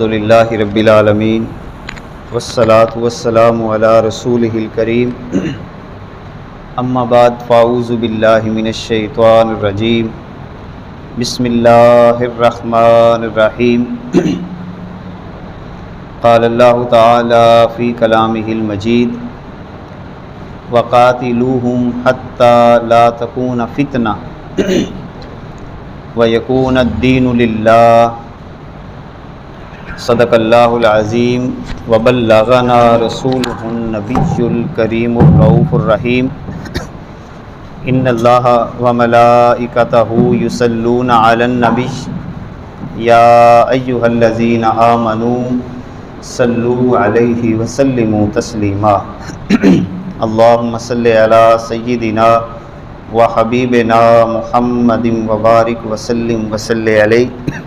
الحمدللہ رب العالمین والصلاة والسلام علی رسولہ الکریم اما بعد فاعوذ باللہ من الشیطان الرجیم بسم اللہ الرحمن الرحیم قال اللہ تعالی فی کلامہ المجید وقاتلوہم حتی لا تکون فتنہ ویکون الدین للہ صدق اللہ العظیم وبلغنا رسولہ النبی الکریم الرؤوف الرحیم ان اللہ وملائکتہ یصلون علی النبی یا ایہا الذین آمنوا صلوا علیہ وسلموا تسلیما اللہم صلی علی سیدنا وحبیبنا محمد وبارک وسلم وصلی علیہ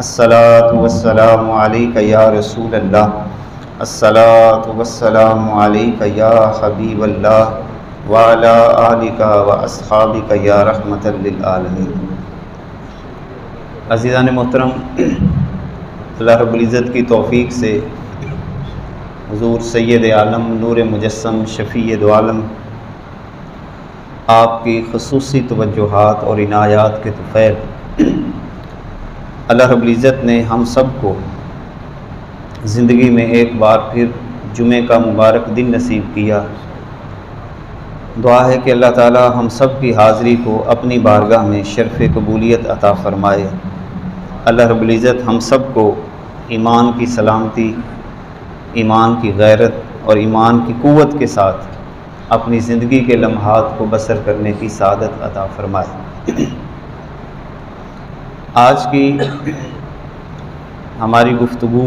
الصلاۃ والسلام علیک یا رسول اللہ الصلاۃ والسلام علیک یا حبیب اللہ وعلی آلک واصحابک یا رحمۃ للعالمین۔ عزیزان محترم، اللہ رب العزت کی توفیق سے حضور سید عالم نور مجسم شفیع دو عالم آپ کی خصوصی توجہات اور عنایات کے طفیل اللہ رب العزت نے ہم سب کو زندگی میں ایک بار پھر جمعہ کا مبارک دن نصیب کیا۔ دعا ہے کہ اللہ تعالی ہم سب کی حاضری کو اپنی بارگاہ میں شرف قبولیت عطا فرمائے۔ اللہ رب العزت ہم سب کو ایمان کی سلامتی، ایمان کی غیرت اور ایمان کی قوت کے ساتھ اپنی زندگی کے لمحات کو بسر کرنے کی سعادت عطا فرمائے۔ آج کی ہماری گفتگو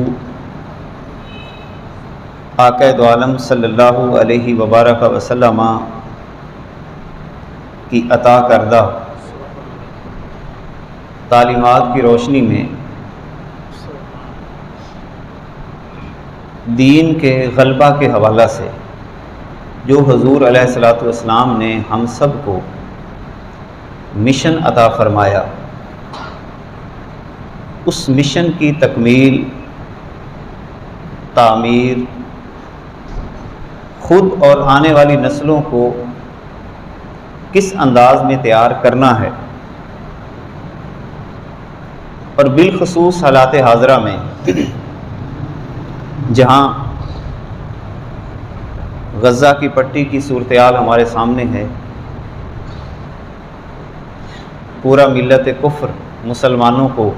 آقا دو عالم صلی اللہ علیہ وبارک وسلم کی عطا کردہ تعلیمات کی روشنی میں دین کے غلبہ کے حوالہ سے جو حضور علیہ الصلوۃ والسلام نے ہم سب کو مشن عطا فرمایا، اس مشن کی تکمیل، تعمیر، خود اور آنے والی نسلوں کو کس انداز میں تیار کرنا ہے، اور بالخصوص حالات حاضرہ میں جہاں غزہ کی پٹی کی صورتحال ہمارے سامنے ہے، پورا ملت کفر مسلمانوں کو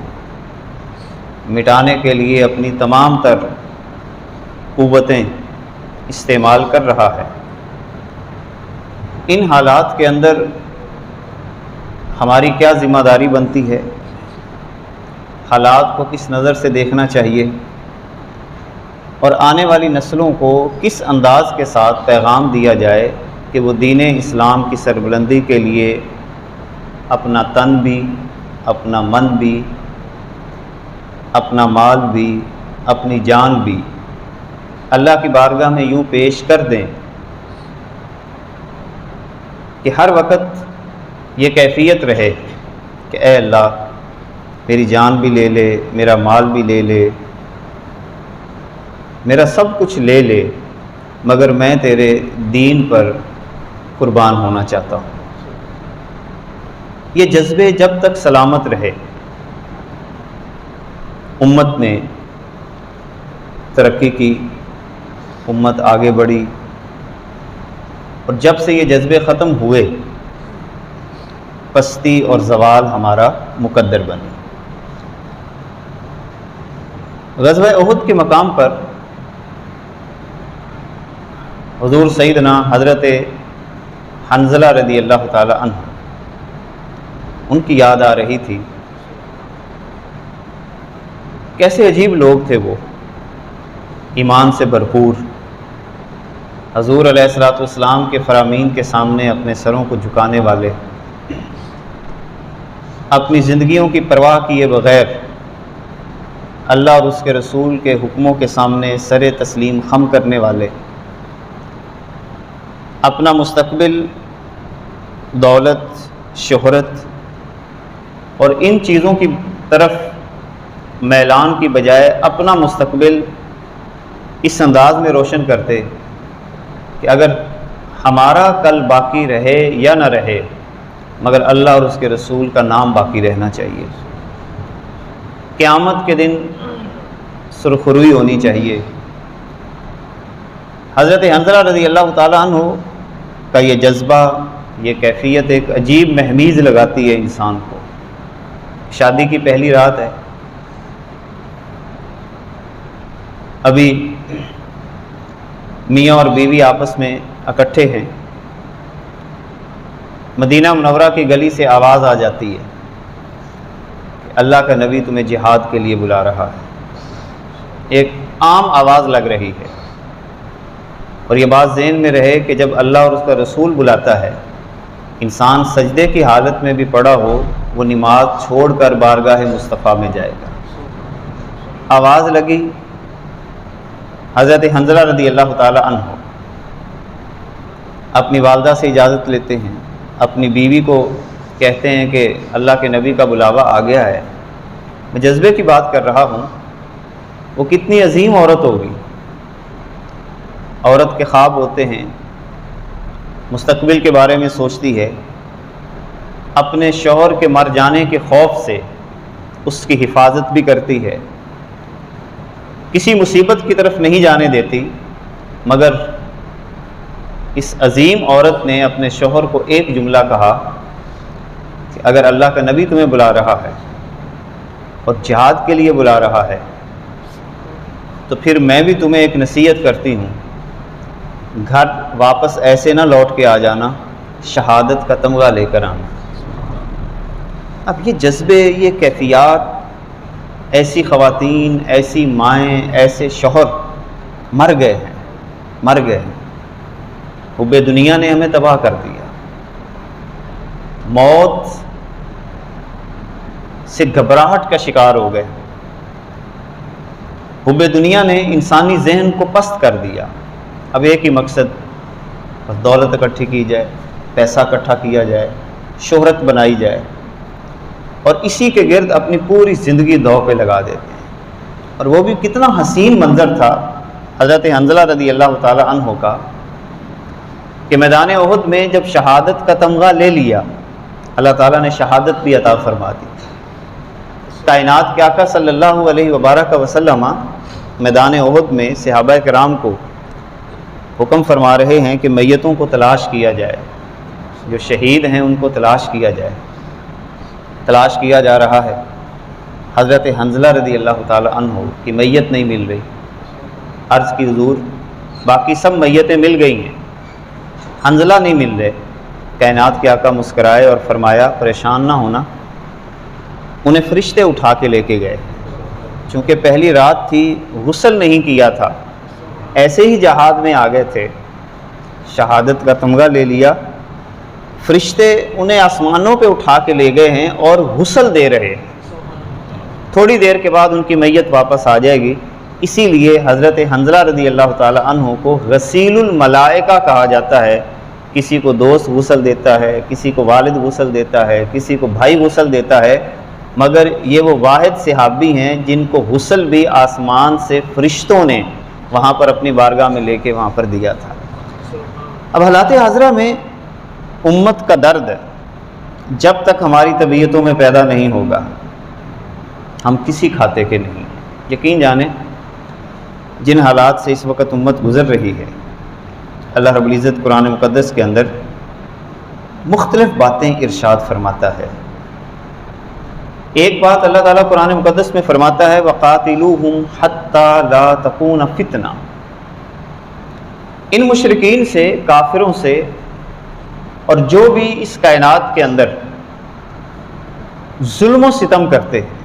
مٹانے کے لیے اپنی تمام تر قوتیں استعمال کر رہا ہے۔ ان حالات کے اندر ہماری کیا ذمہ داری بنتی ہے، حالات کو کس نظر سے دیکھنا چاہیے، اور آنے والی نسلوں کو کس انداز کے ساتھ پیغام دیا جائے کہ وہ دین اسلام کی سربلندی کے لیے اپنا تن بھی، اپنا من بھی، اپنا مال بھی، اپنی جان بھی اللہ کی بارگاہ میں یوں پیش کر دیں کہ ہر وقت یہ کیفیت رہے کہ اے اللہ میری جان بھی لے لے، میرا مال بھی لے لے، میرا سب کچھ لے لے، مگر میں تیرے دین پر قربان ہونا چاہتا ہوں۔ یہ جذبے جب تک سلامت رہے، امت نے ترقی کی، امت آگے بڑھی، اور جب سے یہ جذبے ختم ہوئے پستی اور زوال ہمارا مقدر بنے۔ غزوہ احد کے مقام پر حضور سیدنا حضرت حنظلہ رضی اللہ تعالی عنہ، ان کی یاد آ رہی تھی۔ کیسے عجیب لوگ تھے وہ، ایمان سے بھرپور، حضور علیہ الصلوۃ والسلام کے فرامین کے سامنے اپنے سروں کو جھکانے والے، اپنی زندگیوں کی پرواہ کیے بغیر اللہ اور اس کے رسول کے حکموں کے سامنے سر تسلیم خم کرنے والے، اپنا مستقبل، دولت، شہرت اور ان چیزوں کی طرف میلان کی بجائے اپنا مستقبل اس انداز میں روشن کرتے کہ اگر ہمارا کل باقی رہے یا نہ رہے مگر اللہ اور اس کے رسول کا نام باقی رہنا چاہیے، قیامت کے دن سرخروئی ہونی چاہیے۔ حضرت حنظلہ رضی اللہ تعالیٰ عنہ کا یہ جذبہ، یہ کیفیت ایک عجیب مہمیز لگاتی ہے انسان کو۔ شادی کی پہلی رات ہے، ابھی میاں اور بیوی آپس میں اکٹھے ہیں، مدینہ منورہ کی گلی سے آواز آ جاتی ہے کہ اللہ کا نبی تمہیں جہاد کے لیے بلا رہا ہے۔ ایک عام آواز لگ رہی ہے، اور یہ بات ذہن میں رہے کہ جب اللہ اور اس کا رسول بلاتا ہے، انسان سجدے کی حالت میں بھی پڑا ہو وہ نماز چھوڑ کر بارگاہ مصطفیٰ میں جائے گا۔ آواز لگی، حضرت حنظلہ رضی اللہ تعالی عنہ اپنی والدہ سے اجازت لیتے ہیں، اپنی بیوی کو کہتے ہیں کہ اللہ کے نبی کا بلاوا آ گیا ہے۔ میں جذبے کی بات کر رہا ہوں، وہ کتنی عظیم عورت ہوگی۔ عورت کے خواب ہوتے ہیں، مستقبل کے بارے میں سوچتی ہے، اپنے شوہر کے مر جانے کے خوف سے اس کی حفاظت بھی کرتی ہے، کسی مصیبت کی طرف نہیں جانے دیتی، مگر اس عظیم عورت نے اپنے شوہر کو ایک جملہ کہا کہ اگر اللہ کا نبی تمہیں بلا رہا ہے اور جہاد کے لیے بلا رہا ہے تو پھر میں بھی تمہیں ایک نصیحت کرتی ہوں، گھر واپس ایسے نہ لوٹ کے آ جانا، شہادت کا تمغہ لے کر آنا۔ اب یہ جذبے، یہ کیفیات، ایسی خواتین، ایسی مائیں، ایسے شوہر مر گئے ہیں۔ حب دنیا نے ہمیں تباہ کر دیا، موت سے گھبراہٹ کا شکار ہو گئے۔ حب دنیا نے انسانی ذہن کو پست کر دیا۔ اب ایک ہی مقصد، بس دولت اکٹھی کی جائے، پیسہ اکٹھا کیا جائے، شہرت بنائی جائے، اور اسی کے گرد اپنی پوری زندگی داؤ پہ لگا دیتے ہیں۔ اور وہ بھی کتنا حسین منظر تھا حضرت حنظلہ رضی اللہ تعالی عنہ کا کہ میدان احد میں جب شہادت کا تمغہ لے لیا، اللہ تعالیٰ نے شہادت بھی عطا فرما دی۔ کائنات کے آقا صلی اللہ علیہ وبارک وسلم میدان احد میں صحابہ کرام کو حکم فرما رہے ہیں کہ میتوں کو تلاش کیا جائے، جو شہید ہیں ان کو تلاش کیا جائے۔ تلاش کیا جا رہا ہے، حضرت حنظلہ رضی اللہ تعالی عنہ کی میت نہیں مل رہی۔ عرض کی حضور باقی سب میتیں مل گئی ہیں، حنظلہ نہیں مل رہے۔ کائنات کے آقا مسکرائے اور فرمایا پریشان نہ ہونا، انہیں فرشتے اٹھا کے لے کے گئے۔ چونکہ پہلی رات تھی، غسل نہیں کیا تھا، ایسے ہی جہاد میں آ گئے تھے، شہادت کا تمغہ لے لیا، فرشتے انہیں آسمانوں پہ اٹھا کے لے گئے ہیں اور غسل دے رہے ہیں۔ تھوڑی دیر کے بعد ان کی میت واپس آ جائے گی۔ اسی لیے حضرت حنظلہ رضی اللہ تعالی عنہ کو غسیل الملائکہ کہا جاتا ہے۔ کسی کو دوست غسل دیتا ہے، کسی کو والد غسل دیتا ہے، کسی کو بھائی غسل دیتا ہے، مگر یہ وہ واحد صحابی ہیں جن کو غسل بھی آسمان سے فرشتوں نے وہاں پر اپنی بارگاہ میں لے کے وہاں پر دیا تھا۔ اب حالات حاضرہ میں امت کا درد جب تک ہماری طبیعتوں میں پیدا نہیں ہوگا، ہم کسی کھاتے کے نہیں۔ یقین جانیں جن حالات سے اس وقت امت گزر رہی ہے، اللہ رب العزت قرآن مقدس کے اندر مختلف باتیں ارشاد فرماتا ہے۔ ایک بات اللہ تعالیٰ قرآن مقدس میں فرماتا ہے وَقَاتِلُوهُمْ حَتَّى لَا تَكُونَ فِتْنَةٌ، ان مشرکین سے، کافروں سے، اور جو بھی اس کائنات کے اندر ظلم و ستم کرتے ہیں،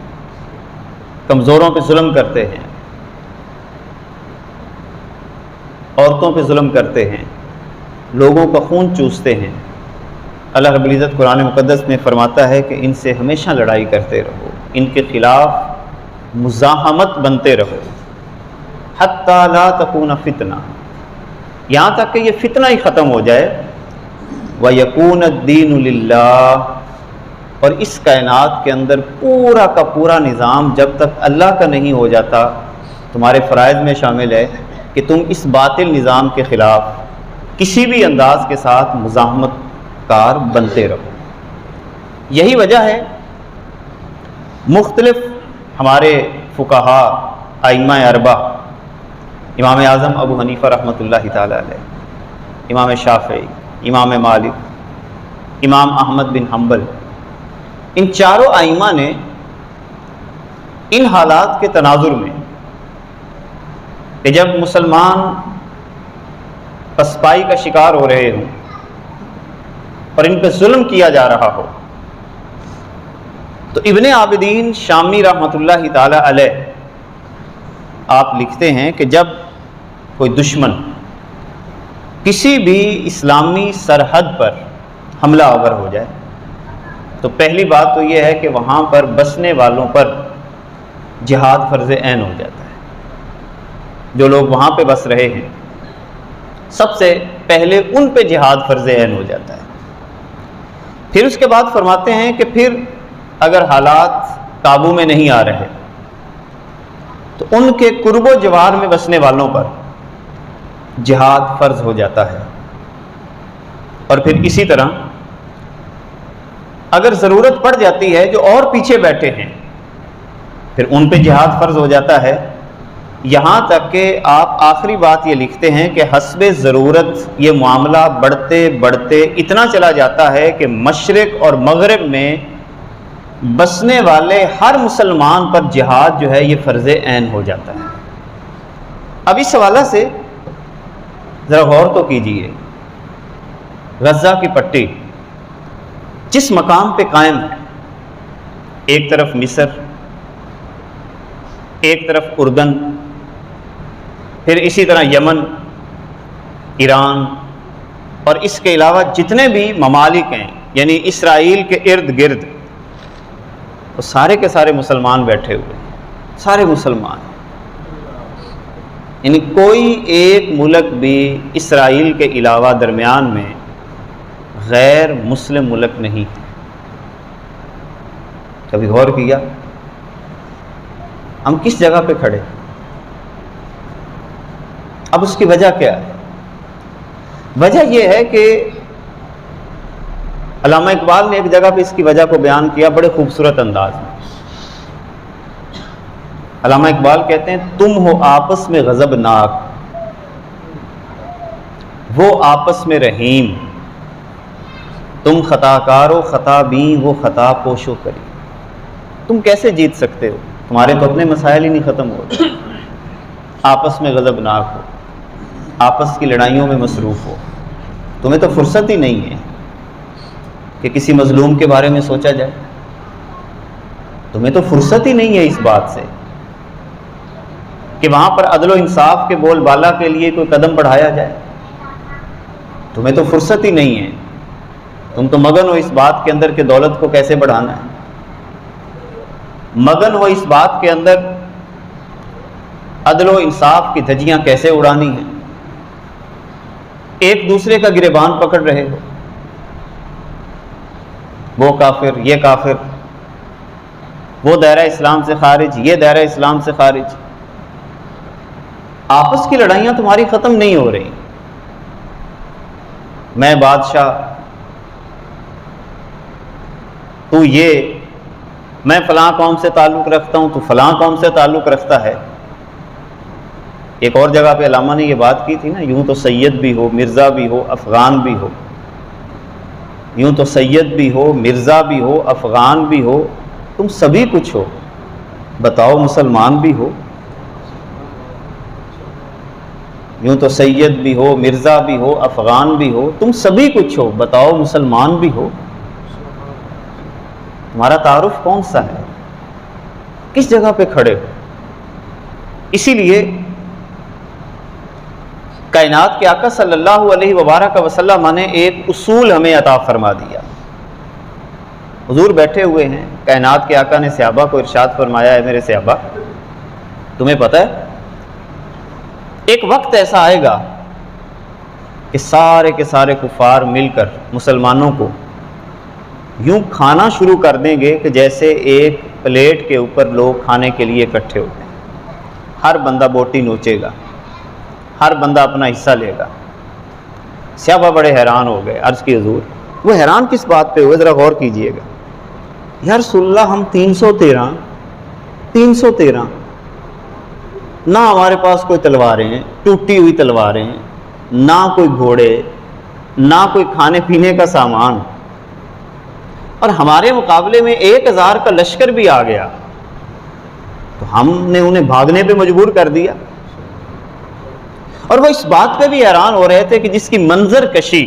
کمزوروں پہ ظلم کرتے ہیں، عورتوں پہ ظلم کرتے ہیں، لوگوں کا خون چوستے ہیں، اللہ رب العزت قرآن مقدس میں فرماتا ہے کہ ان سے ہمیشہ لڑائی کرتے رہو، ان کے خلاف مزاحمت بنتے رہو، حتیٰ لا تکون فتنہ، یہاں تک کہ یہ فتنہ ہی ختم ہو جائے، وَيَكُونَ الدِّينُ لِلَّهِ، اور اس کائنات کے اندر پورا کا پورا نظام جب تک اللہ کا نہیں ہو جاتا، تمہارے فرائض میں شامل ہے کہ تم اس باطل نظام کے خلاف کسی بھی انداز کے ساتھ مزاحمت کار بنتے رہو۔ یہی وجہ ہے مختلف ہمارے فقہاء ائمہ اربعہ، امام اعظم ابو حنیفہ رحمۃ اللہ تعالی علیہ، امام شافعی، امام مالک، امام احمد بن حنبل، ان چاروں ائمہ نے ان حالات کے تناظر میں کہ جب مسلمان پسپائی کا شکار ہو رہے ہوں اور ان پہ ظلم کیا جا رہا ہو، تو ابن عابدین شامی رحمۃ اللہ تعالی علیہ آپ لکھتے ہیں کہ جب کوئی دشمن کسی بھی اسلامی سرحد پر حملہ آور ہو جائے تو پہلی بات تو یہ ہے کہ وہاں پر بسنے والوں پر جہاد فرض عین ہو جاتا ہے۔ جو لوگ وہاں پہ بس رہے ہیں سب سے پہلے ان پہ جہاد فرض عین ہو جاتا ہے۔ پھر اس کے بعد فرماتے ہیں کہ پھر اگر حالات قابو میں نہیں آ رہے تو ان کے قرب و جوار میں بسنے والوں پر جہاد فرض ہو جاتا ہے، اور پھر اسی طرح اگر ضرورت پڑ جاتی ہے جو اور پیچھے بیٹھے ہیں پھر ان پہ جہاد فرض ہو جاتا ہے، یہاں تک کہ آپ آخری بات یہ لکھتے ہیں کہ حسب ضرورت یہ معاملہ بڑھتے بڑھتے اتنا چلا جاتا ہے کہ مشرق اور مغرب میں بسنے والے ہر مسلمان پر جہاد جو ہے یہ فرض عین ہو جاتا ہے۔ اب اس حوالے سے ذرا غور تو کیجئے، غزہ کی پٹی جس مقام پہ قائم ہے، ایک طرف مصر، ایک طرف اردن، پھر اسی طرح یمن، ایران، اور اس کے علاوہ جتنے بھی ممالک ہیں یعنی اسرائیل کے ارد گرد، وہ سارے کے سارے مسلمان بیٹھے ہوئے ہیں، سارے مسلمان، یعنی کوئی ایک ملک بھی اسرائیل کے علاوہ درمیان میں غیر مسلم ملک نہیں۔ کبھی غور کیا ہم کس جگہ پہ کھڑے؟ اب اس کی وجہ کیا ہے؟ وجہ یہ ہے کہ علامہ اقبال نے ایک جگہ پہ اس کی وجہ کو بیان کیا بڑے خوبصورت انداز میں۔ علامہ اقبال کہتے ہیں تم ہو آپس میں غضب ناک، وہ آپس میں رحیم، تم خطا کارو خطا بیں وہ خطا پوشو کری۔ تم کیسے جیت سکتے ہو؟ تمہارے تو اپنے مسائل ہی نہیں ختم ہوتے، آپس میں غضب ناک ہو، آپس کی لڑائیوں میں مصروف ہو، تمہیں تو فرصت ہی نہیں ہے کہ کسی مظلوم کے بارے میں سوچا جائے، تمہیں تو فرصت ہی نہیں ہے اس بات سے کہ وہاں پر عدل و انصاف کے بول بالا کے لیے کوئی قدم بڑھایا جائے، تمہیں تو فرصت ہی نہیں ہے، تم تو مگن ہو اس بات کے اندر کہ دولت کو کیسے بڑھانا ہے، مگن ہو اس بات کے اندر عدل و انصاف کی دھجیاں کیسے اڑانی ہیں، ایک دوسرے کا گریبان پکڑ رہے ہو، وہ کافر، یہ کافر، وہ دائرہ اسلام سے خارج، یہ دائرہ اسلام سے خارج، آپس کی لڑائیاں تمہاری ختم نہیں ہو رہی۔ میں بادشاہ، تو یہ، میں فلاں قوم سے تعلق رکھتا ہوں، تو فلاں قوم سے تعلق رکھتا ہے۔ ایک اور جگہ پہ علامہ نے یہ بات کی تھی نا، یوں تو سید بھی ہو، مرزا بھی ہو، افغان بھی ہو، یوں تو سید بھی ہو، مرزا بھی ہو، افغان بھی ہو، تم سبھی کچھ ہو، بتاؤ مسلمان بھی ہو۔ یوں تو سید بھی ہو، مرزا بھی ہو، افغان بھی ہو، تم سبھی کچھ ہو، بتاؤ مسلمان بھی ہو۔ تمہارا تعارف کون سا ہے؟ کس جگہ پہ کھڑے ہو؟ اسی لیے کائنات کے آقا صلی اللہ علیہ وبارک وسلم نے ایک اصول ہمیں عطا فرما دیا۔ حضور بیٹھے ہوئے ہیں، کائنات کے آقا نے صحابہ کو ارشاد فرمایا ہے، میرے صحابہ تمہیں پتہ ہے ایک وقت ایسا آئے گا کہ سارے کے سارے کفار مل کر مسلمانوں کو یوں کھانا شروع کر دیں گے کہ جیسے ایک پلیٹ کے اوپر لوگ کھانے کے لیے اکٹھے ہوتے ہیں. ہر بندہ بوٹی نوچے گا، ہر بندہ اپنا حصہ لے گا. صحابہ بڑے حیران ہو گئے. عرض کی حضور وہ حیران کس بات پہ ہوئے؟ ذرا غور کیجئے گا. یا رسول اللہ ہم 313 نہ ہمارے پاس کوئی تلواریں ہیں، ٹوٹی ہوئی تلواریں ہیں، نہ کوئی گھوڑے، نہ کوئی کھانے پینے کا سامان، اور ہمارے مقابلے میں 1000 کا لشکر بھی آ گیا تو ہم نے انہیں بھاگنے پہ مجبور کر دیا. اور وہ اس بات پہ بھی حیران ہو رہے تھے کہ جس کی منظر کشی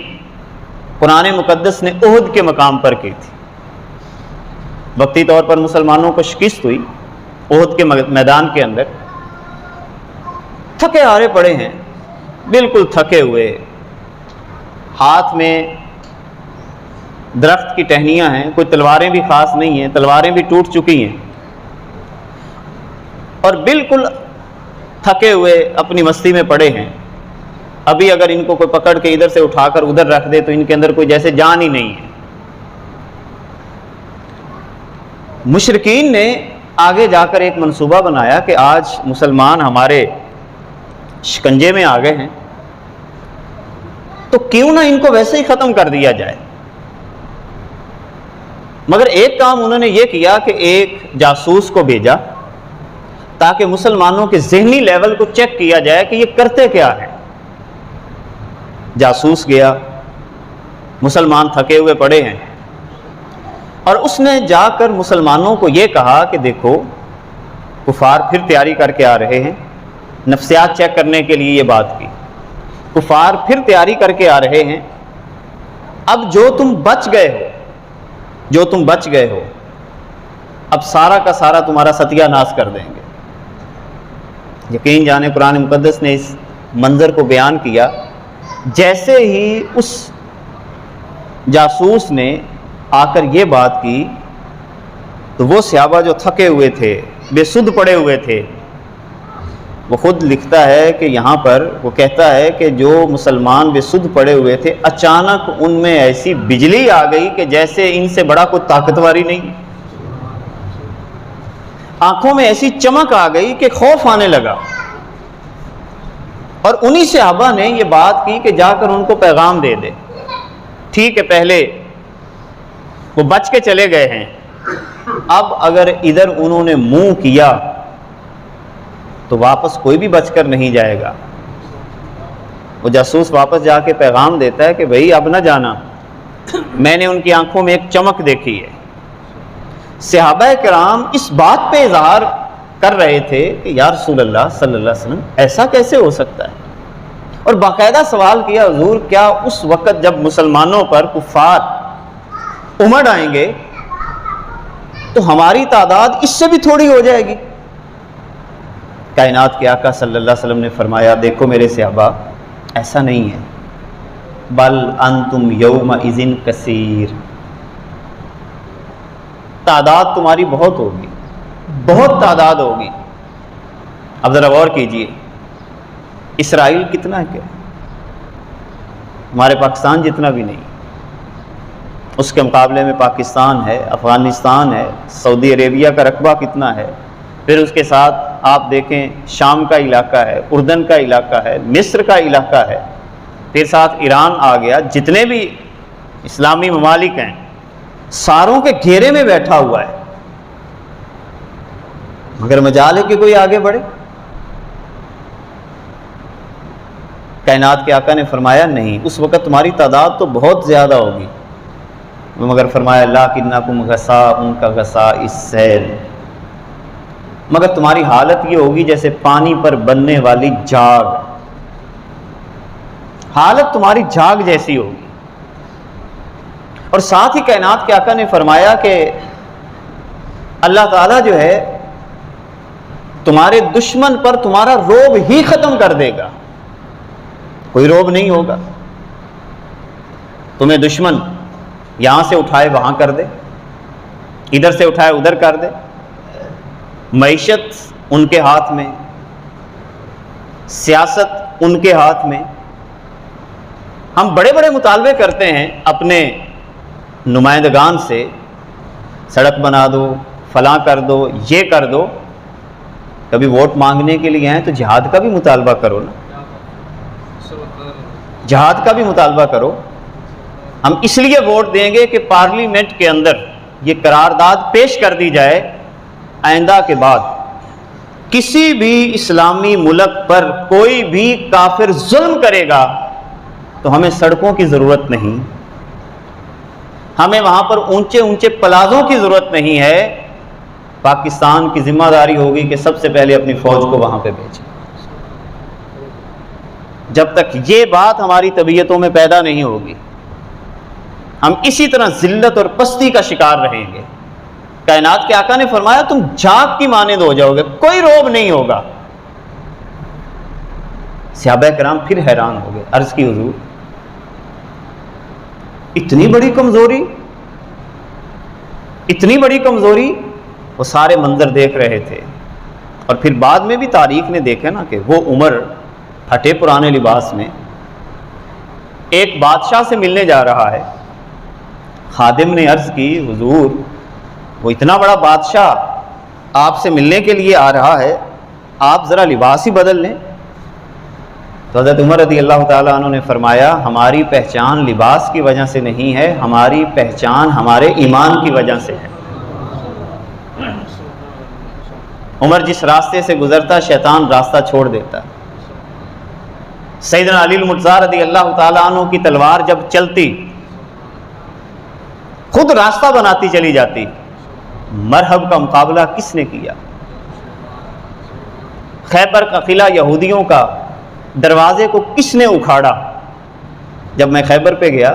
قرآن مقدس نے احد کے مقام پر کی تھی. وقتی طور پر مسلمانوں کو شکست ہوئی احد کے میدان کے اندر. تھکے ہارے پڑے ہیں، بالکل تھکے ہوئے، ہاتھ میں درخت کی ٹہنیاں ہیں، کوئی تلواریں بھی خاص نہیں ہیں، تلواریں بھی ٹوٹ چکی ہیں، اور بالکل تھکے ہوئے اپنی مستی میں پڑے ہیں. ابھی اگر ان کو کوئی پکڑ کے ادھر سے اٹھا کر ادھر رکھ دے تو ان کے اندر کوئی جیسے جان ہی نہیں ہے. مشرکین نے آگے جا کر ایک منصوبہ بنایا کہ آج مسلمان ہمارے شکنجے میں آ گئے ہیں تو کیوں نہ ان کو ویسے ہی ختم کر دیا جائے. مگر ایک کام انہوں نے یہ کیا کہ ایک جاسوس کو بھیجا تاکہ مسلمانوں کے ذہنی لیول کو چیک کیا جائے کہ یہ کرتے کیا ہے. جاسوس گیا، مسلمان تھکے ہوئے پڑے ہیں، اور اس نے جا کر مسلمانوں کو یہ کہا کہ دیکھو کفار پھر تیاری کر کے آ رہے ہیں. نفسیات چیک کرنے کے لیے یہ بات کی. کفار پھر تیاری کر کے آ رہے ہیں. اب جو تم بچ گئے ہو اب سارا کا سارا تمہارا ستیہ ناش کر دیں گے. یقین جانے قرآن مقدس نے اس منظر کو بیان کیا. جیسے ہی اس جاسوس نے آ کر یہ بات کی تو وہ صحابہ جو تھکے ہوئے تھے، بے سدھ پڑے ہوئے تھے، وہ خود لکھتا ہے کہ یہاں پر وہ کہتا ہے کہ جو مسلمان بے سدھ پڑے ہوئے تھے اچانک ان میں ایسی بجلی آ گئی کہ جیسے ان سے بڑا کوئی طاقتور ہی نہیں. آنکھوں میں ایسی چمک آ گئی کہ خوف آنے لگا. اور انہی صحابہ نے یہ بات کی کہ جا کر ان کو پیغام دے دے. ٹھیک ہے، پہلے وہ بچ کے چلے گئے ہیں، اب اگر ادھر انہوں نے منہ کیا تو واپس کوئی بھی بچ کر نہیں جائے گا. وہ جاسوس واپس جا کے پیغام دیتا ہے کہ بھئی اب نہ جانا، میں نے ان کی آنکھوں میں ایک چمک دیکھی ہے. صحابہ کرام اس بات پہ اظہار کر رہے تھے کہ یا رسول اللہ صلی اللہ علیہ وسلم ایسا کیسے ہو سکتا ہے، اور باقاعدہ سوال کیا حضور کیا اس وقت جب مسلمانوں پر کفار امڑ آئیں گے تو ہماری تعداد اس سے بھی تھوڑی ہو جائے گی؟ کائنات کے آقا صلی اللہ علیہ وسلم نے فرمایا دیکھو میرے صحابہ ایسا نہیں ہے، بل انتم یومئذ کثیر، تعداد تمہاری بہت ہوگی، بہت تعداد ہوگی. اب ذرا غور کیجئے، اسرائیل کتنا ہے؟ کیا ہمارے پاکستان جتنا بھی نہیں. اس کے مقابلے میں پاکستان ہے، افغانستان ہے، سعودی عربیہ کا رقبہ کتنا ہے. پھر اس کے ساتھ آپ دیکھیں شام کا علاقہ ہے، اردن کا علاقہ ہے، مصر کا علاقہ ہے، پھر ساتھ ایران آ گیا. جتنے بھی اسلامی ممالک ہیں ساروں کے گھیرے میں بیٹھا ہوا ہے، مگر مجال ہے کہ کوئی آگے بڑھے. کائنات کے آقا نے فرمایا نہیں، اس وقت تمہاری تعداد تو بہت زیادہ ہوگی، مگر فرمایا لکنکم غثاء کغثاء السیل، مگر تمہاری حالت یہ ہوگی جیسے پانی پر بننے والی جاگ، حالت تمہاری جاگ جیسی ہوگی. اور ساتھ ہی کائنات کے آقا نے فرمایا کہ اللہ تعالیٰ جو ہے تمہارے دشمن پر تمہارا روب ہی ختم کر دے گا، کوئی روب نہیں ہوگا. تمہیں دشمن یہاں سے اٹھائے وہاں کر دے، ادھر سے اٹھائے ادھر کر دے، معیشت ان کے ہاتھ میں، سیاست ان کے ہاتھ میں. ہم بڑے بڑے مطالبے کرتے ہیں اپنے نمائندگان سے سڑک بنا دو، فلاں کر دو، یہ کر دو، کبھی ووٹ مانگنے کے لیے ہیں تو جہاد کا بھی مطالبہ کرو نا، جہاد کا بھی مطالبہ کرو۔ ہم اس لیے ووٹ دیں گے کہ پارلیمنٹ کے اندر یہ قرارداد پیش کر دی جائے، آئندہ کے بعد کسی بھی اسلامی ملک پر کوئی بھی کافر ظلم کرے گا تو ہمیں سڑکوں کی ضرورت نہیں، ہمیں وہاں پر اونچے اونچے پلازوں کی ضرورت نہیں ہے۔ پاکستان کی ذمہ داری ہوگی کہ سب سے پہلے اپنی فوج کو وہاں پہ بھیجیں۔ جب تک یہ بات ہماری طبیعتوں میں پیدا نہیں ہوگی، ہم اسی طرح ذلت اور پستی کا شکار رہیں گے۔ کائنات کے آقا نے فرمایا تم جھاگ کی مانند ہو جاؤ گے، کوئی روب نہیں ہوگا۔ صحابہ کرام پھر حیران ہو گئے، عرض کی حضور اتنی بڑی کمزوری، اتنی بڑی کمزوری؟ وہ سارے منظر دیکھ رہے تھے، اور پھر بعد میں بھی تاریخ نے دیکھا نا کہ وہ عمر ہٹے پرانے لباس میں ایک بادشاہ سے ملنے جا رہا ہے۔ خادم نے عرض کی حضور وہ اتنا بڑا بادشاہ آپ سے ملنے کے لیے آ رہا ہے، آپ ذرا لباس ہی بدل لیں۔ تو حضرت عمر رضی اللہ تعالیٰ عنہ نے فرمایا ہماری پہچان لباس کی وجہ سے نہیں ہے، ہماری پہچان ہمارے ایمان کی وجہ سے ہے۔ عمر جس راستے سے گزرتا شیطان راستہ چھوڑ دیتا۔ سیدنا علی المرتضیٰ رضی اللہ تعالیٰ عنہ کی تلوار جب چلتی خود راستہ بناتی چلی جاتی۔ مرحب کا مقابلہ کس نے کیا؟ خیبر کا قلعہ یہودیوں کا دروازے کو کس نے اکھاڑا؟ جب میں خیبر پہ گیا،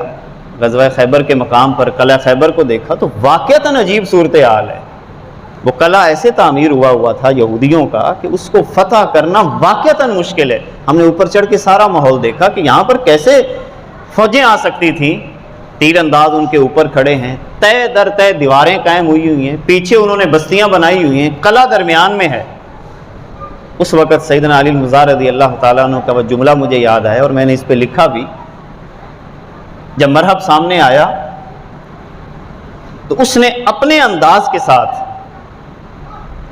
غزوہ خیبر کے مقام پر قلعہ خیبر کو دیکھا تو واقعتاً عجیب صورتحال ہے۔ وہ قلعہ ایسے تعمیر ہوا تھا یہودیوں کا کہ اس کو فتح کرنا واقعتاً مشکل ہے۔ ہم نے اوپر چڑھ کے سارا ماحول دیکھا کہ یہاں پر کیسے فوجیں آ سکتی تھیں۔ تیر انداز ان کے اوپر کھڑے ہیں، تے در تے دیواریں قائم ہوئی ہیں، پیچھے انہوں نے بستیاں بنائی ہوئی ہیں، قلعہ درمیان میں ہے۔ اس وقت سیدنا علی المرتضیٰ رضی اللہ تعالیٰ عنہ کا وہ جملہ مجھے یاد ہے اور میں نے اس پہ لکھا بھی۔ جب مرحب سامنے آیا تو اس نے اپنے انداز کے ساتھ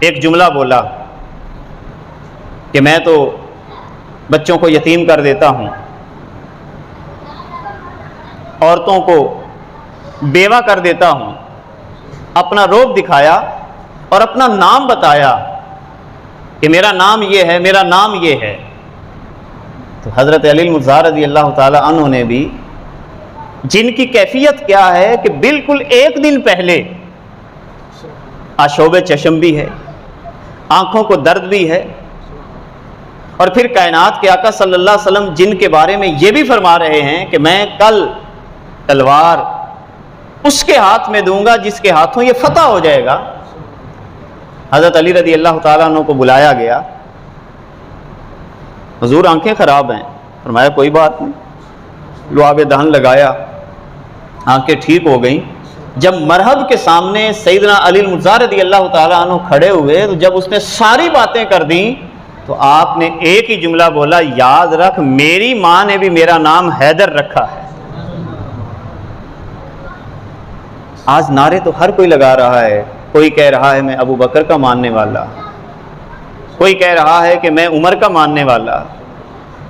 ایک جملہ بولا کہ میں تو بچوں کو یتیم کر دیتا ہوں، عورتوں کو بیوہ کر دیتا ہوں۔ اپنا روب دکھایا اور اپنا نام بتایا کہ میرا نام یہ ہے، میرا نام یہ ہے۔ تو حضرت علی المرتضیٰ رضی اللہ تعالی عنہ نے بھی، جن کی کیفیت کیا ہے کہ بالکل ایک دن پہلے آشوب چشم بھی ہے، آنکھوں کو درد بھی ہے، اور پھر کائنات کے آقا صلی اللہ علیہ وسلم جن کے بارے میں یہ بھی فرما رہے ہیں کہ میں کل تلوار اس کے ہاتھ میں دوں گا جس کے ہاتھوں یہ فتح ہو جائے گا۔ حضرت علی رضی اللہ تعالیٰ عنہ کو بلایا گیا، حضور آنکھیں خراب ہیں، فرمایا کوئی بات نہیں، لعاب دہن لگایا، آنکھیں ٹھیک ہو گئیں۔ جب مرحب کے سامنے سیدنا علی المرتضیٰ رضی اللہ تعالیٰ عنہ کھڑے ہوئے تو جب اس نے ساری باتیں کر دیں تو آپ نے ایک ہی جملہ بولا، یاد رکھ میری ماں نے بھی میرا نام حیدر رکھا ہے۔ آج نعرے تو ہر کوئی لگا رہا ہے، کوئی کہہ رہا ہے میں ابو بکر کا ماننے والا، کوئی کہہ رہا ہے کہ میں عمر کا ماننے والا،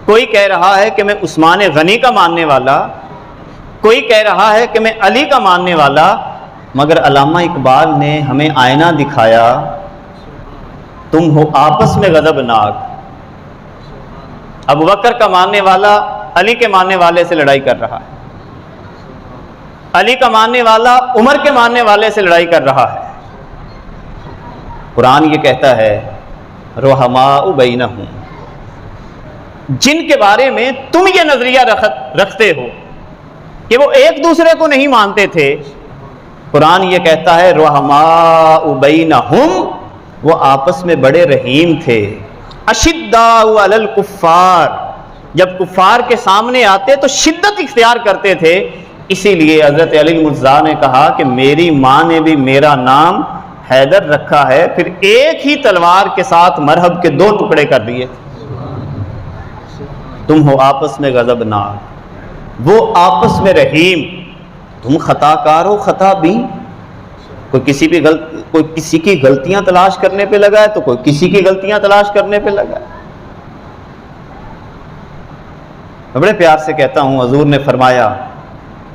کوئی کہہ رہا ہے کہ میں عثمان غنی کا ماننے والا، کوئی کہہ رہا ہے کہ میں علی کا ماننے والا۔ مگر علامہ اقبال نے ہمیں آئینہ دکھایا، تم ہو آپس میں غضبناک۔ ابو بکر کا ماننے والا علی کے ماننے والے سے لڑائی کر رہا ہے، علی کا ماننے والا عمر کے ماننے والے سے لڑائی کر رہا ہے۔ قرآن یہ کہتا ہے رحماء بینہم، جن کے بارے میں تم یہ نظریہ رکھتے ہو کہ وہ ایک دوسرے کو نہیں مانتے تھے، قرآن یہ کہتا ہے رحماء بینہم، وہ آپس میں بڑے رحیم تھے۔ اشداء علی الکفار، جب کفار کے سامنے آتے تو شدت اختیار کرتے تھے۔ اسی لیے حضرت علی المرتضیٰ نے کہا کہ میری ماں نے بھی میرا نام حیدر رکھا ہے، پھر ایک ہی تلوار کے ساتھ مرحب کے 2 ٹکڑے کر دیے۔ تم ہو آپس میں غضبناک، وہ آپس میں رحیم۔ تم خطا کار ہو، خطا بھی کوئی کسی کی غلطیاں تلاش کرنے پہ لگا ہے تو کوئی کسی کی غلطیاں تلاش کرنے پہ لگا ہے۔ میں بڑے پیار سے کہتا ہوں، حضور نے فرمایا،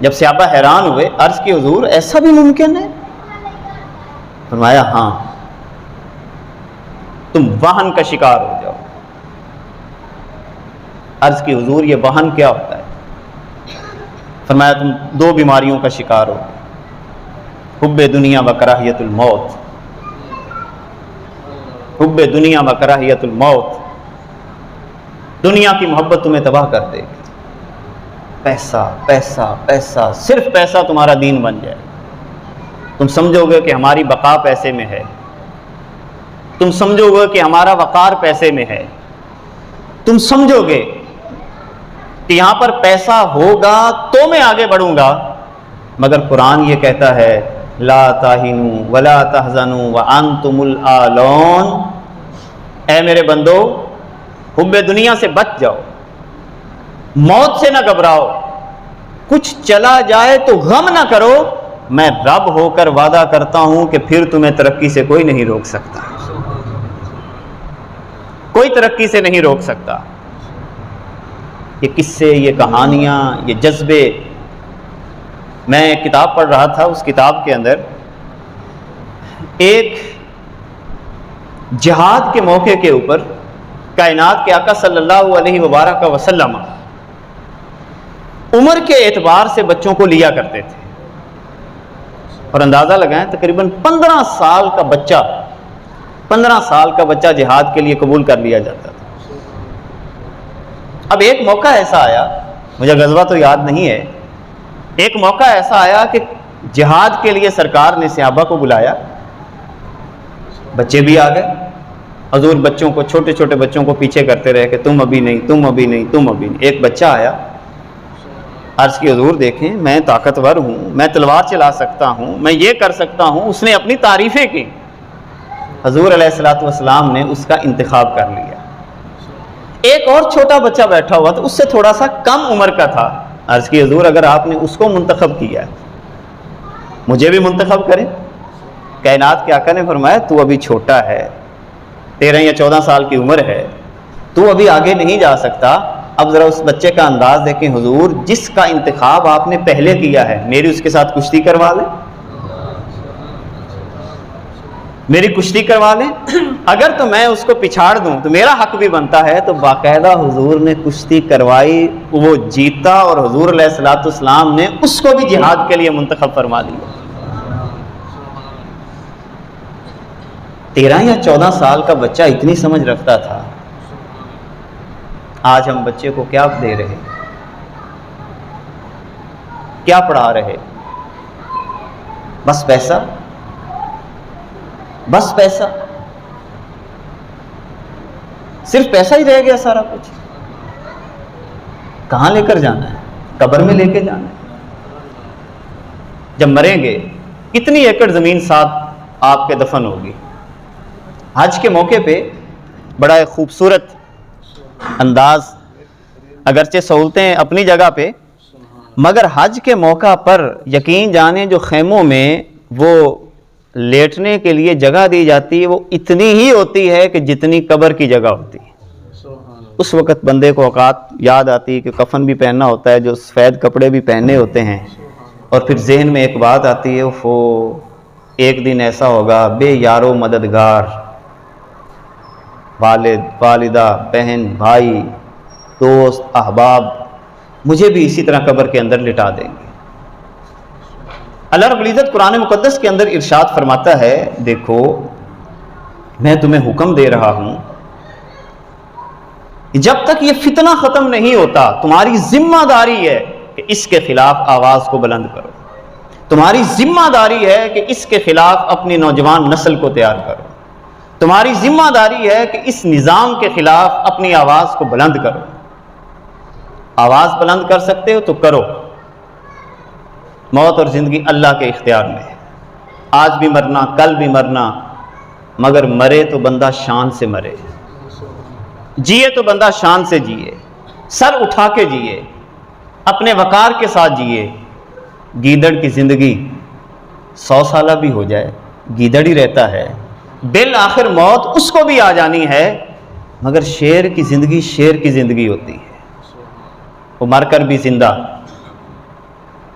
جب صحابہ حیران ہوئے، عرض کی حضور ایسا بھی ممکن ہے؟ فرمایا ہاں، تم وہن کا شکار ہو جاؤ۔ عرض کی حضور یہ وہن کیا ہوتا ہے؟ فرمایا تم دو بیماریوں کا شکار ہو، حب دنیا و کراہیت الموت، حب دنیا و کراہیت الموت، دنیا کی محبت تمہیں تباہ کر دے گی۔ پیسہ پیسہ پیسہ، صرف پیسہ تمہارا دین بن جائے، تم سمجھو گے کہ ہماری بقا پیسے میں ہے، تم سمجھو گے کہ ہمارا وقار پیسے میں ہے، تم سمجھو گے کہ یہاں پر پیسہ ہوگا تو میں آگے بڑھوں گا، مگر قرآن یہ کہتا ہے لا تہنوا ولا تحزنوا وانتم الاعلون، اے میرے بندو حب دنیا سے بچ جاؤ، موت سے نہ گھبراؤ، کچھ چلا جائے تو غم نہ کرو، میں رب ہو کر وعدہ کرتا ہوں کہ پھر تمہیں ترقی سے کوئی نہیں روک سکتا، کوئی ترقی سے نہیں روک سکتا۔ یہ قصے، یہ کہانیاں، یہ جذبے، میں ایک کتاب پڑھ رہا تھا، اس کتاب کے اندر ایک جہاد کے موقع کے اوپر کائنات کے آقا صلی اللہ علیہ وبارک وسلم عمر کے اعتبار سے بچوں کو لیا کرتے تھے، اور اندازہ لگائیں تقریباً 15 سال کا بچہ 15 سال کا بچہ جہاد کے لیے قبول کر لیا جاتا تھا۔ اب ایک موقع ایسا آیا، مجھے غزوہ تو یاد نہیں ہے، ایک موقع ایسا آیا کہ جہاد کے لیے سرکار نے صحابہ کو بلایا، بچے بھی آ گئے، حضور بچوں کو، چھوٹے چھوٹے بچوں کو پیچھے کرتے رہے کہ تم ابھی نہیں، تم ابھی نہیں، تم ابھی نہیں۔ ایک بچہ آیا، عرض کی حضور دیکھیں میں طاقتور ہوں، میں تلوار چلا سکتا ہوں، میں یہ کر سکتا ہوں، اس نے اپنی تعریفیں کی۔ حضور علیہ الصلوۃ والسلام نے اس کا انتخاب کر لیا۔ ایک اور چھوٹا بچہ بیٹھا ہوا تھا، اس سے تھوڑا سا کم عمر کا تھا، عرض کی حضور اگر آپ نے اس کو منتخب کیا ہے مجھے بھی منتخب کریں۔ کائنات کے آقا نے فرمایا تو ابھی چھوٹا ہے، 13 یا 14 سال کی عمر ہے، تو ابھی آگے نہیں جا سکتا۔ اب ذرا اس بچے کا انداز دیکھیں، حضور جس کا انتخاب آپ نے پہلے کیا ہے میری اس کے ساتھ کشتی کروا لیں، میری کشتی کروا لیں، اگر تو میں اس کو پچھاڑ دوں تو میرا حق بھی بنتا ہے۔ تو باقاعدہ حضور نے کشتی کروائی، وہ جیتا، اور حضور علیہ الصلوۃ والسلام نے اس کو بھی جہاد کے لیے منتخب فرما دیا۔ 13 یا 14 سال کا بچہ اتنی سمجھ رکھتا تھا۔ آج ہم بچے کو کیا دے رہے، کیا پڑھا رہے؟ بس پیسہ، بس پیسہ، صرف پیسہ ہی رہ گیا سارا کچھ۔ کہاں لے کر جانا ہے؟ قبر میں لے کے جانا ہے۔ جب مریں گے کتنی ایکڑ زمین ساتھ آپ کے دفن ہوگی؟ حج کے موقع پہ بڑا ایک خوبصورت انداز، اگرچہ سہولتیں اپنی جگہ پہ، مگر حج کے موقع پر یقین جانیں جو خیموں میں وہ لیٹنے کے لیے جگہ دی جاتی ہے وہ اتنی ہی ہوتی ہے کہ جتنی قبر کی جگہ ہوتی ہے۔ اس وقت بندے کو اوقات یاد آتی ہے کہ کفن بھی پہننا ہوتا ہے، جو سفید کپڑے بھی پہننے ہوتے ہیں، اور پھر ذہن میں ایک بات آتی ہے، اوفو ایک دن ایسا ہوگا بے یارو مددگار، والد، والدہ، بہن، بھائی، دوست، احباب مجھے بھی اسی طرح قبر کے اندر لٹا دیں گے۔ اللہ رب العزت قرآن مقدس کے اندر ارشاد فرماتا ہے، دیکھو میں تمہیں حکم دے رہا ہوں، جب تک یہ فتنہ ختم نہیں ہوتا تمہاری ذمہ داری ہے کہ اس کے خلاف آواز کو بلند کرو، تمہاری ذمہ داری ہے کہ اس کے خلاف اپنی نوجوان نسل کو تیار کرو، تمہاری ذمہ داری ہے کہ اس نظام کے خلاف اپنی آواز کو بلند کرو۔ آواز بلند کر سکتے ہو تو کرو، موت اور زندگی اللہ کے اختیار میں ہے، آج بھی مرنا، کل بھی مرنا، مگر مرے تو بندہ شان سے مرے، جیے تو بندہ شان سے جیے، سر اٹھا کے جیے، اپنے وقار کے ساتھ جیے، گیدڑ کی زندگی 100 سالہ بھی ہو جائے گیدڑ ہی رہتا ہے، بالآخر موت اس کو بھی آ جانی ہے، مگر شیر کی زندگی شیر کی زندگی ہوتی ہے، وہ مر کر بھی زندہ۔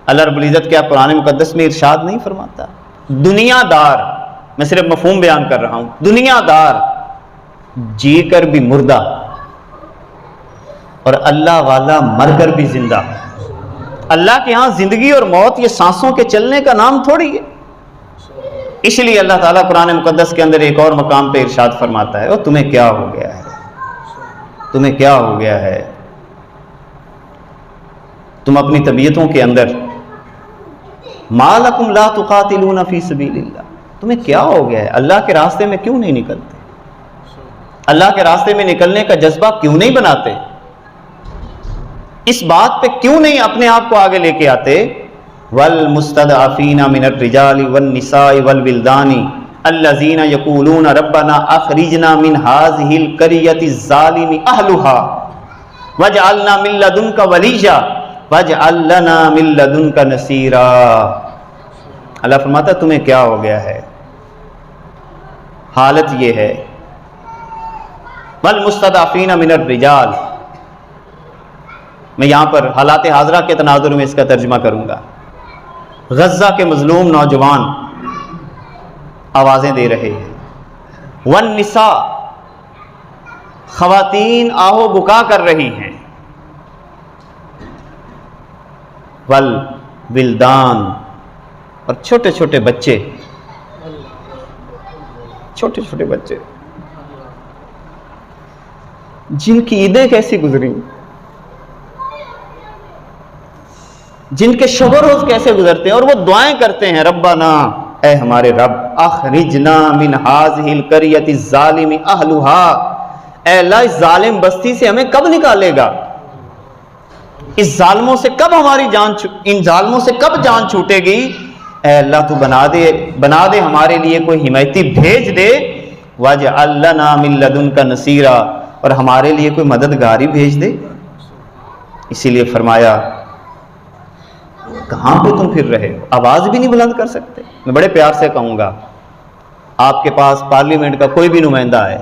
اللہ رب العزت کیا قرآن مقدس میں ارشاد نہیں فرماتا؟ دنیا دار، میں صرف مفہوم بیان کر رہا ہوں، دنیا دار جی کر بھی مردہ، اور اللہ والا مر کر بھی زندہ۔ اللہ کے ہاں زندگی اور موت یہ سانسوں کے چلنے کا نام تھوڑی ہے۔ اس لیے اللہ تعالیٰ قرآن مقدس کے اندر ایک اور مقام پہ ارشاد فرماتا ہے، اور تمہیں کیا ہو گیا ہے، تمہیں کیا ہو گیا ہے، تم اپنی طبیعتوں کے اندر ما لکم لا تقاتلون فی سبیل اللہ، تمہیں کیا ہو گیا ہے، اللہ کے راستے میں کیوں نہیں نکلتے، اللہ کے راستے میں نکلنے کا جذبہ کیوں نہیں بناتے، اس بات پہ کیوں نہیں اپنے آپ کو آگے لے کے آتے؟ والمستضعفین من الرجال والنساء والولدان الذین یقولون ربنا اخرجنا من هذه القرية الظالم اهلها واجعلنا من لدنك ولیا واجعل لنا من لدنك نصیرا۔ اللہ فرماتا ہے تمہیں کیا ہو گیا ہے، حالت یہ ہے، والمستضعفین من الرجال، میں یہاں پر حالات حاضرہ کے تناظر میں اس کا ترجمہ کروں گا۔ غزہ کے مظلوم نوجوان آوازیں دے رہے ہیں، والنساء، خواتین آہو بکا کر رہی ہیں، والولدان، اور چھوٹے چھوٹے بچے، چھوٹے چھوٹے بچے جن کی عیدیں کیسی گزری، جن کے شب و روز کیسے گزرتے ہیں، اور وہ دعائیں کرتے ہیں، ربنا، اے ہمارے رب، اخرجنا من هذه القرية الظالم اهلها، اے اللہ اس ظالم بستی سے ہمیں کب نکالے گا، اس ظالموں سے کب ہماری جان، ان ظالموں سے کب جان چھوٹے گی، اے اللہ تو بنا دے ہمارے لیے کوئی حمایتی بھیج دے، واجعل لنا من لدنک نصیرا، اور ہمارے لیے کوئی مددگاری بھیج دے۔ اسی لیے فرمایا کہاں پہ تم پھر رہے ہو، آواز بھی نہیں بلند کر سکتے۔ میں بڑے پیار سے کہوں گا، آپ کے پاس پارلیمنٹ کا کوئی بھی نمائندہ ہے،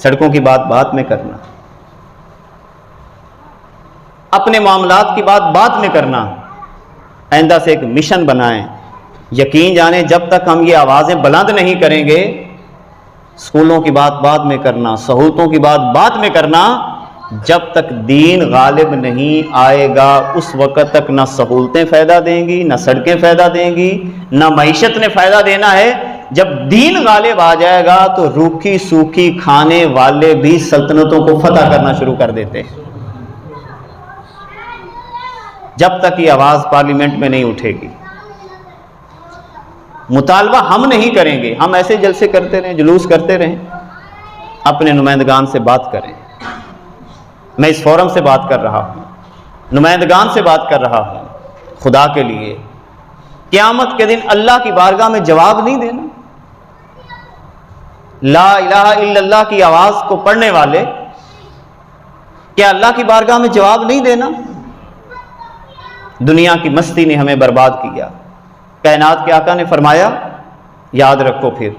سڑکوں کی بات میں کرنا، اپنے معاملات کی بات میں کرنا، آئندہ سے ایک مشن بنائیں، یقین جانیں جب تک ہم یہ آوازیں بلند نہیں کریں گے، اسکولوں کی بات میں کرنا، سہولتوں کی بات میں کرنا، جب تک دین غالب نہیں آئے گا اس وقت تک نہ سہولتیں فائدہ دیں گی، نہ سڑکیں فائدہ دیں گی، نہ معیشت نے فائدہ دینا ہے۔ جب دین غالب آ جائے گا تو روکھی سوکھی کھانے والے بھی سلطنتوں کو فتح کرنا شروع کر دیتے ہیں۔ جب تک یہ آواز پارلیمنٹ میں نہیں اٹھے گی، مطالبہ ہم نہیں کریں گے، ہم ایسے جلسے کرتے رہیں، جلوس کرتے رہیں، اپنے نمائندگان سے بات کریں۔ میں اس فورم سے بات کر رہا ہوں، نمائندگان سے بات کر رہا ہوں، خدا کے لیے قیامت کے دن اللہ کی بارگاہ میں جواب نہیں دینا، لا الہ الا اللہ کی آواز کو پڑھنے والے کیا اللہ کی بارگاہ میں جواب نہیں دینا؟ دنیا کی مستی نے ہمیں برباد کیا، کائنات کے آقا نے فرمایا یاد رکھو، پھر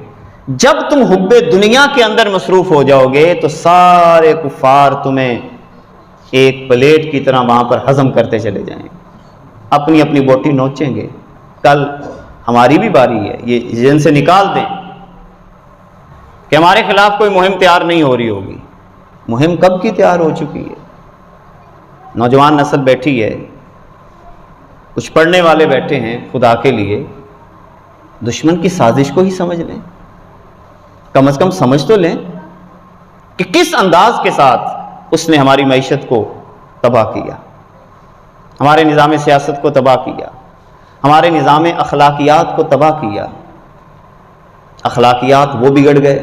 جب تم حب دنیا کے اندر مصروف ہو جاؤ گے تو سارے کفار تمہیں ایک پلیٹ کی طرح وہاں پر ہضم کرتے چلے جائیں، اپنی اپنی بوٹی نوچیں گے، کل ہماری بھی باری ہے، یہ ذہن سے نکال دیں کہ ہمارے خلاف کوئی مہم تیار نہیں ہو رہی ہوگی، مہم کب کی تیار ہو چکی ہے۔ نوجوان نسل بیٹھی ہے، کچھ پڑھنے والے بیٹھے ہیں، خدا کے لیے دشمن کی سازش کو ہی سمجھ لیں، کم از کم سمجھ تو لیں کہ کس انداز کے ساتھ اس نے ہماری معیشت کو تباہ کیا، ہمارے نظام سیاست کو تباہ کیا، ہمارے نظام اخلاقیات کو تباہ کیا۔ اخلاقیات وہ بگڑ گئے،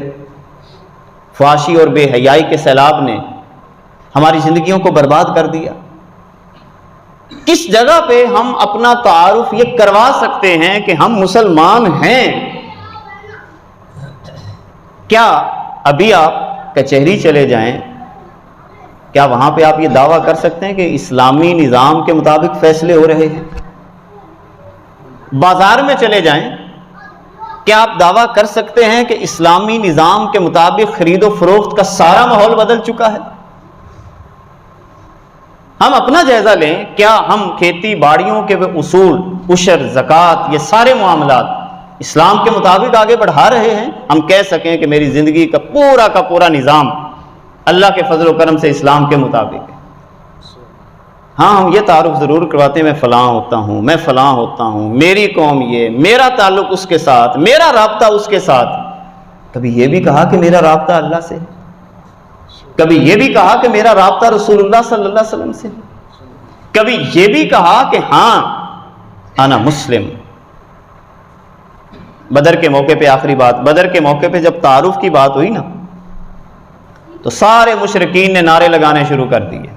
فحاشی اور بے حیائی کے سیلاب نے ہماری زندگیوں کو برباد کر دیا۔ کس جگہ پہ ہم اپنا تعارف یہ کروا سکتے ہیں کہ ہم مسلمان ہیں؟ کیا ابھی آپ کچہری چلے جائیں، کیا وہاں پہ آپ یہ دعویٰ کر سکتے ہیں کہ اسلامی نظام کے مطابق فیصلے ہو رہے ہیں؟ بازار میں چلے جائیں، کیا آپ دعویٰ کر سکتے ہیں کہ اسلامی نظام کے مطابق خرید و فروخت کا سارا ماحول بدل چکا ہے؟ ہم اپنا جائزہ لیں، کیا ہم کھیتی باڑیوں کے اصول، عشر، زکوٰۃ، یہ سارے معاملات اسلام کے مطابق آگے بڑھا رہے ہیں؟ ہم کہہ سکیں کہ میری زندگی کا پورا نظام اللہ کے فضل و کرم سے اسلام کے مطابق ہے۔ ہاں، ہم یہ تعارف ضرور کرواتے ہیں، میں فلاں ہوتا ہوں، میں فلاں ہوتا ہوں، میری قوم یہ، میرا تعلق اس کے ساتھ، میرا رابطہ اس کے ساتھ۔ کبھی یہ بھی کہا کہ میرا رابطہ اللہ سے، کبھی یہ بھی کہا کہ میرا رابطہ رسول اللہ صلی اللہ علیہ وسلم سے، کبھی یہ بھی کہا کہ ہاں انا مسلم۔ بدر کے موقع پہ، آخری بات، بدر کے موقع پہ جب تعارف کی بات ہوئی نا، تو سارے مشرکین نے نعرے لگانے شروع کر دیے،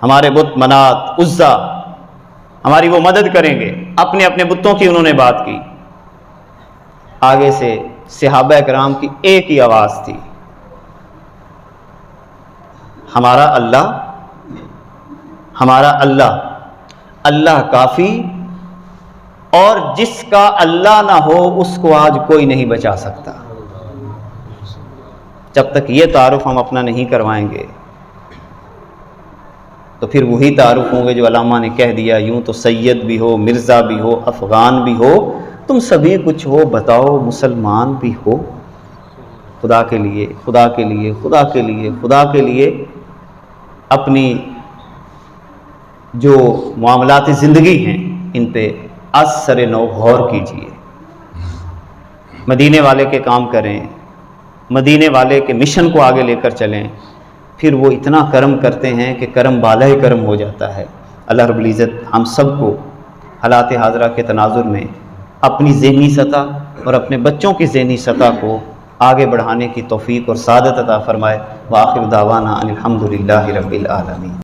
ہمارے بت منات، عزا ہماری وہ مدد کریں گے، اپنے اپنے بتوں کی انہوں نے بات کی۔ آگے سے صحابہ کرام کی ایک ہی آواز تھی، ہمارا اللہ اللہ کافی، اور جس کا اللہ نہ ہو اس کو آج کوئی نہیں بچا سکتا۔ جب تک یہ تعارف ہم اپنا نہیں کروائیں گے تو پھر وہی تعارف ہوں گے جو علامہ نے کہہ دیا، یوں تو سید بھی ہو، مرزا بھی ہو، افغان بھی ہو، تم سبھی کچھ ہو، بتاؤ مسلمان بھی ہو؟ خدا کے لیے، خدا کے لیے، خدا کے لیے، خدا کے لیے اپنی جو معاملات زندگی ہیں ان پہ از سر نو غور کیجیے، مدینے والے کے کام کریں، مدینے والے کے مشن کو آگے لے کر چلیں، پھر وہ اتنا کرم کرتے ہیں کہ کرم بالائے کرم ہو جاتا ہے۔ اللہ رب العزت ہم سب کو حالات حاضرہ کے تناظر میں اپنی ذہنی سطح اور اپنے بچوں کی ذہنی سطح کو آگے بڑھانے کی توفیق اور سعادت عطا فرمائے۔ وآخر دعوانا ان الحمد للہ رب العالمین۔